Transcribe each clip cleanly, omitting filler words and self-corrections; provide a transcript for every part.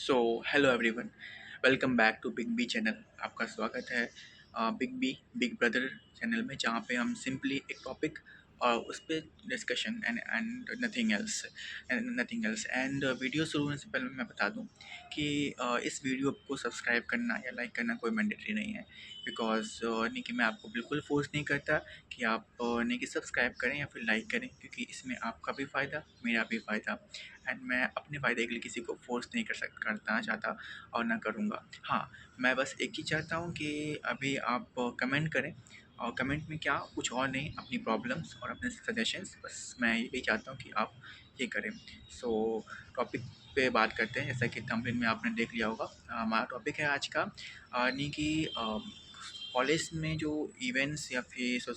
So hello everyone, welcome back to big B channel. आपका स्वागत है big B big brother channel में, जहाँ पे हम सिंपली एक टॉपिक और उस पर discussion and nothing else and video शुरू होने से पहले मैं बता दूं कि इस वीडियो को सब्सक्राइब करना या लाइक करना कोई मैंडेटरी नहीं है। बिकॉज नहीं कि मैं आपको बिल्कुल फोर्स नहीं करता कि आप नहीं कि सब्सक्राइब करें या फिर लाइक करें, क्योंकि इसमें आपका भी फ़ायदा मेरा भी फ़ायदा, एंड मैं अपने फ़ायदे के लिए किसी को फोर्स नहीं करना चाहता और ना करूँगा। हाँ, मैं बस एक ही चाहता हूँ कि अभी आप कमेंट करें, और कमेंट में क्या, कुछ और नहीं, अपनी प्रॉब्लम्स और अपने सजेशंस, बस मैं यही चाहता हूँ कि आप ये करें। सो टॉपिक पे बात करते हैं। जैसा कि थंबनेल में आपने देख लिया होगा, हमारा टॉपिक है आज का यानी कि कॉलेज में जो इवेंट्स या फिर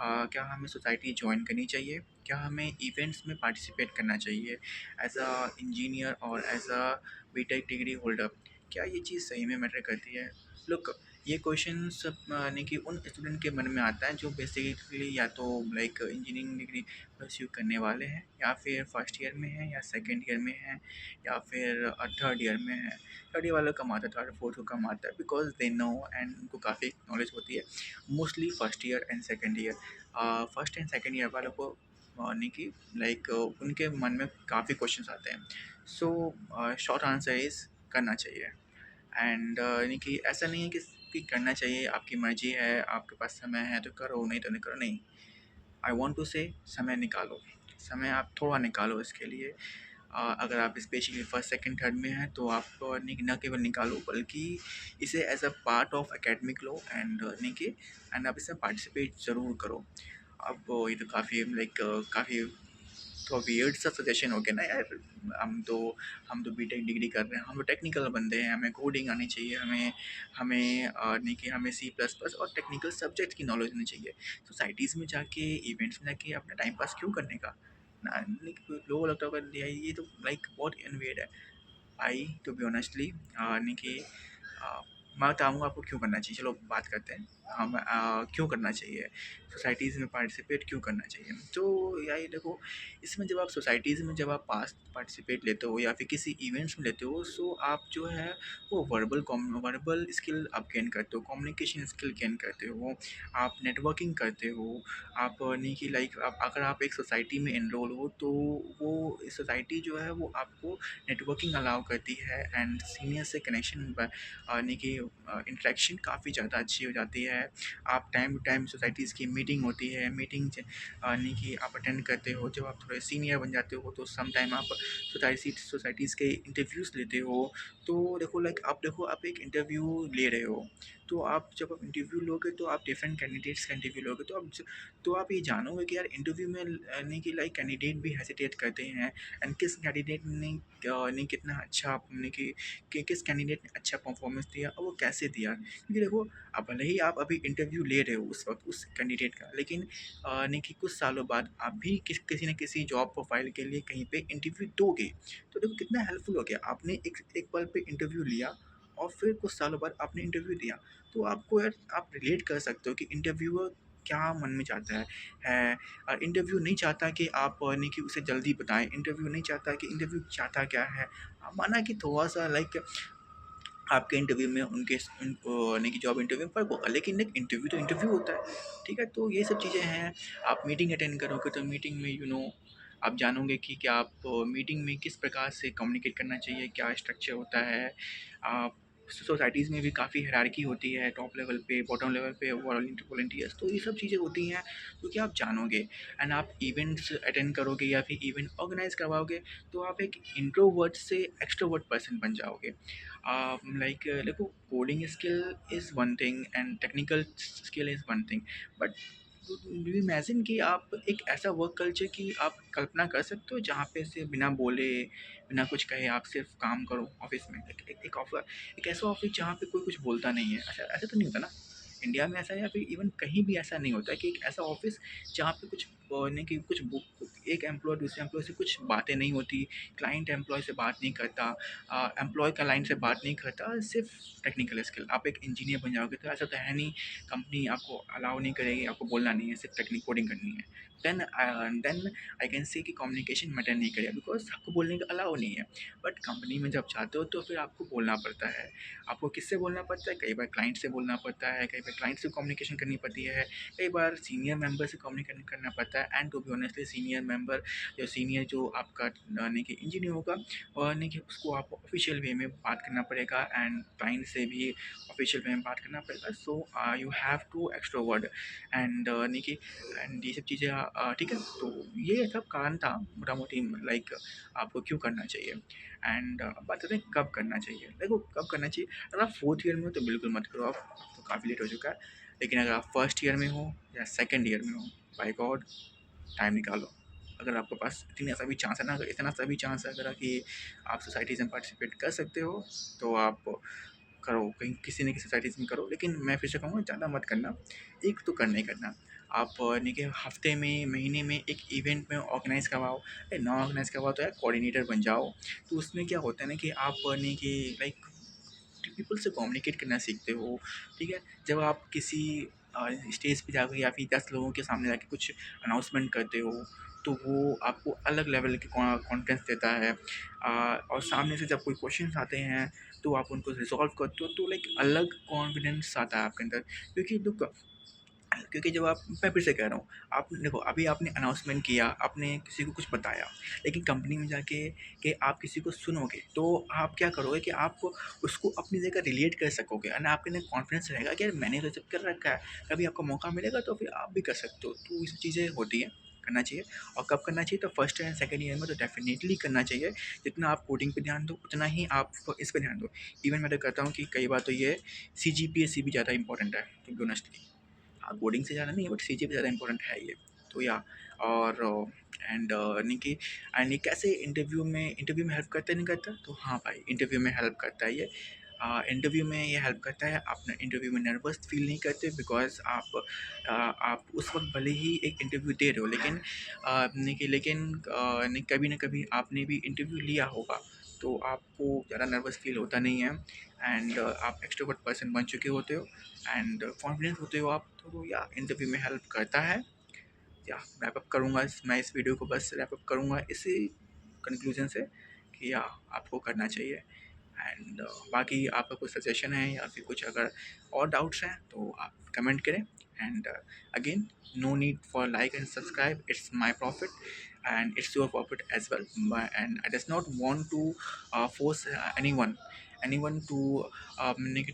क्या हमें सोसाइटी ज्वाइन करनी चाहिए, क्या हमें इवेंट्स में पार्टिसिपेट करना चाहिए एज अ इंजीनियर और as a BTech degree holder. क्या ये चीज़ सही में मैटर करती है? लुक, ये क्वेश्चन सब यानी कि उन स्टूडेंट के मन में आता है जो बेसिकली या तो लाइक इंजीनियरिंग डिग्री परस्यू करने वाले हैं, या फिर फर्स्ट ईयर में हैं, या सेकेंड ईयर में हैं, या फिर थर्ड ईयर में है। थर्ड ईयर वाला कम आता है, थर्ड फोर्थ को कम आता है, बिकॉज दे नो एंड उनको काफ़ी नॉलेज होती है। Mostly first year and second year, first and second year वालों को यानी कि लाइक उनके मन में काफ़ी क्वेश्चंस आते हैं। सो शॉर्ट आंसर इज़ करना चाहिए। एंड यानी कि ऐसा नहीं है कि करना चाहिए, आपकी मर्ज़ी है, आपके पास समय है तो करो, नहीं तो नहीं करो, नहीं। आई वॉन्ट टू से समय निकालो, समय आप थोड़ा निकालो इसके लिए। अगर आप स्पेशली फर्स्ट सेकंड थर्ड में हैं तो आप न केवल निकालो, बल्कि इसे as a part of academic लो एंड आप इसमें पार्टिसिपेट ज़रूर करो। अब ये तो काफ़ी लाइक काफ़ी तो वियर्ड सा सजेशन हो गया ना यार। हम तो बीटेक डिग्री कर रहे हैं, हम तो टेक्निकल बंदे हैं, हमें कोडिंग आनी चाहिए, हमें हमें नहीं कि हमें सी प्लस प्लस और टेक्निकल सब्जेक्ट की नॉलेज होनी चाहिए। सोसाइटीज़ में जाके, इवेंट्स में जाके अपना टाइम पास क्यों करने का ना। लोगों को लगता होगा ये तो लाइक बहुत इनवेड है। आई टू बी ऑनेस्टली यानी कि मैं बताऊँगा आपको क्यों करना चाहिए। चलो बात करते हैं हम क्यों करना चाहिए, सोसाइटीज़ में पार्टिसिपेट क्यों करना चाहिए। तो यही देखो, इसमें जब आप सोसाइटीज़ में जब आप पार्टिसिपेट लेते हो या फिर किसी इवेंट्स में लेते हो, सो आप जो है वो वर्बल स्किल आप गेन करते हो, कम्युनिकेशन स्किल गेन करते हो, आप नेटवर्किंग करते हो। आप नहीं कि लाइक आप अगर आप एक सोसाइटी में एनरोल हो तो वो सोसाइटी जो है वो आपको नेटवर्किंग अलाउ करती है, एंड सीनियर से कनेक्शन यानी कि इंटरेक्शन काफ़ी ज़्यादा अच्छी हो जाती है। आप टाइम टू टाइम सोसाइटीज़ की मीटिंग होती है, मीटिंग यानी कि आप अटेंड करते हो। जब आप थोड़े सीनियर बन जाते हो तो सम टाइम आप सोसाइटीज़ के इंटरव्यूज़ लेते हो। तो देखो लाइक आप देखो, आप एक इंटरव्यू ले रहे हो, तो आप जब आप इंटरव्यू लोगे तो आप डिफरेंट कैंडिडेट्स का इंटरव्यू लोगे, तो आप ये जानोगे कि यार इंटरव्यू में नहीं कि लाइक कैंडिडेट भी हेसिटेट करते हैं, एंड किस कैंडिडेट ने ने कितना अच्छा अपने कि किस कैंडिडेट ने अच्छा परफॉर्मेंस दिया और वो कैसे दिया। क्योंकि देखो, अब भले ही आप अभी इंटरव्यू ले रहे हो उस वक्त उस कैंडिडेट का, लेकिन नहीं कि कुछ सालों बाद आप भी किसी न किसी जॉब प्रोफाइल के लिए कहीं पे इंटरव्यू दोगे। तो देखो कितना हेल्पफुल हो गया, आपने एक पल पे इंटरव्यू लिया और फिर कुछ सालों बाद आपने इंटरव्यू दिया। तो आपको यार आप रिलेट कर सकते हो कि इंटरव्यूअर क्या मन में चाहता है। इंटरव्यू नहीं चाहता कि आप नहीं कि उसे जल्दी बताएं, इंटरव्यू नहीं चाहता कि इंटरव्यू चाहता क्या है। माना कि थोड़ा सा लाइक आपके इंटरव्यू में उनके यानी कि जॉब इंटरव्यू में फ़र्क होगा, लेकिन एक इंटरव्यू तो इंटरव्यू होता है। ठीक है, तो ये सब चीज़ें हैं। आप मीटिंग अटेंड करोगे तो मीटिंग में आप जानोगे कि क्या आप मीटिंग में किस प्रकार से कम्युनिकेट करना चाहिए, क्या स्ट्रक्चर होता है। आप सोसाइटीज़ में भी काफ़ी हायरार्की होती है, टॉप लेवल पे, बॉटम लेवल पे, वॉलंटियर्स, तो ये सब चीज़ें होती हैं जो कि आप जानोगे। एंड आप इवेंट्स अटेंड करोगे या फिर इवेंट ऑर्गेनाइज करवाओगे, तो आप एक इंट्रोवर्ट से एक्सट्रोवर्ट पर्सन बन जाओगे। लाइक देखो, coding skill is one thing and technical skill is one thing, but do imagine कि आप एक ऐसा वर्क कल्चर की आप कल्पना कर सकते हो जहाँ पे से बिना बोले, बिना कुछ कहे आप सिर्फ काम करो ऑफिस में। एक ऐसा ऑफिस जहाँ पे कोई कुछ बोलता नहीं है। ऐसा ऐसा तो नहीं होता ना इंडिया में, ऐसा या फिर इवन कहीं भी ऐसा नहीं होता कि एक ऐसा ऑफिस जहाँ पे कुछ बोलने की एक एम्प्लॉय दूसरे एम्प्लॉय से कुछ बातें नहीं होती, क्लाइंट एम्प्लॉय से बात नहीं करता, एम्प्लॉय का लाइन से बात नहीं करता, सिर्फ टेक्निकल स्किल। आप एक इंजीनियर बन जाओगे तो ऐसा तो है नहीं, कंपनी आपको अलाउ नहीं करेगी, आपको बोलना नहीं है, सिर्फ टेक्निक कोडिंग करनी है। देन आई कैन से कि कम्युनिकेशन मैटर नहीं करेगा, बिकॉज आपको बोलने का अलाउ नहीं है। बट कंपनी में जब जाते हो तो फिर आपको बोलना पड़ता है। आपको किससे बोलना पड़ता है? कई बार क्लाइंट से बोलना पड़ता है, कई बार क्लाइंट से कम्युनिकेशन करनी पड़ती है, कई बार सीनियर मेंबर से कम्युनिकेशन करना पड़ता है। And to be honestly senior member, जो आपका यानी कि इंजीनियर होगा, और यानी कि उसको आपको ऑफिशियल वे में बात करना पड़ेगा, एंड क्लाइंट से भी ऑफिशियल वे में बात करना पड़ेगा। So you have to extrovert and यानी कि एंड ये सब चीज़ें ठीक है। तो ये सब कारण था मोटा मोटी, लाइक आपको क्यों करना चाहिए। एंड बात करते हैं कब करना चाहिए। देखो कब करना चाहिए, अगर आप फोर्थ ईयर में हो तो बिल्कुल मत करो, आप तो काफ़ी लेट हो चुका है। लेकिन अगर आप फर्स्ट ईयर में हो या सेकेंड ईयर में हो, बाय गॉड टाइम निकालो। अगर आपके पास इतना सा भी चांस है ना, अगर इतना सा भी चांस है अगर कि आप सोसाइटीज़ में पार्टिसिपेट कर सकते हो, तो आप करो, कहीं किसी न किसी सोसाइटीज़ में करो। लेकिन मैं फिर से कहूँगा ज़्यादा मत करना, एक तो करना ही करना। आप यानी कि हफ्ते में, महीने में एक इवेंट में ऑर्गेनाइज़ करवाओ, ना ऑर्गेनाइज़ करवाओ तो यार कोऑर्डिनेटर बन जाओ। तो उसमें क्या होता है ना कि आप यानी कि लाइक पीपल से कम्युनिकेट करना सीखते हो। ठीक है, जब आप किसी स्टेज पे जाकर या फिर 10 लोगों के सामने जाके कुछ अनाउंसमेंट करते हो, तो वो आपको अलग लेवल के कॉन्फिडेंस देता है। और सामने से जब कोई क्वेश्चंस आते हैं तो आप उनको रिजॉल्व करते हो, तो लाइक अलग कॉन्फिडेंस आता है आपके अंदर। क्योंकि दुख क्योंकि जब आप, मैं फिर से कह रहा हूँ, आप देखो अभी आपने अनाउंसमेंट किया, आपने किसी को कुछ बताया, लेकिन कंपनी में जाके कि आप किसी को सुनोगे तो आप क्या करोगे कि आप उसको अपनी जगह रिलेट कर सकोगे, और आपके अंदर कॉन्फिडेंस रहेगा कि यार मैंने तो सब कर रखा है, कभी आपको मौका मिलेगा तो फिर आप भी कर सकते हो। तो ये सब चीज़ें होती हैं, करना चाहिए। और कब करना चाहिए? तो फर्स्ट एंड सेकंड ईयर में तो डेफिनेटली करना चाहिए। जितना आप कोडिंग पे ध्यान दो उतना ही आप इस पे ध्यान दो। इवन मैं तो कहता हूँ कि कई बार तो ये CGPA से भी ज़्यादा इंपॉर्टेंट है, टू बी ऑनेस्टली। हाँ, कोडिंग से ज़्यादा नहीं है, बट सीजीपीए ज़्यादा इंपॉर्टेंट है ये। तो या और एंड यानी कि एंड ये कैसे इंटरव्यू में हेल्प करता है, नहीं करता? तो हाँ भाई, इंटरव्यू में हेल्प करता है ये। इंटरव्यू में ये हेल्प करता है, आप इंटरव्यू में नर्वस फील नहीं करते, बिकॉज आप उस वक्त भले ही एक इंटरव्यू दे रहे हो, लेकिन नहीं, कभी ना कभी आपने भी इंटरव्यू लिया होगा, तो आपको ज़्यादा नर्वस फील होता नहीं है। एंड आप एक्सट्रोवर्ट पर्सन बन चुके होते हो, एंड कॉन्फिडेंस होते हो आप, तो या इंटरव्यू में हेल्प करता है। या रैप अप करूँगा मैं इस वीडियो को, बस रैप अप करूँगा इसी कंक्लूजन से कि या आपको करना चाहिए। एंड बाकी आपका कुछ सजेशन है या फिर कुछ अगर और डाउट्स हैं तो आप कमेंट करें। And again, no need for like and subscribe, it's my profit and it's your profit as well. And I does not want to force anyone to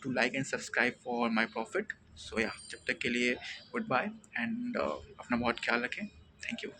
to like and subscribe for my profit. So yeah, जब तक के लिए good bye, and अपना बहुत ख्याल रखें। Thank you.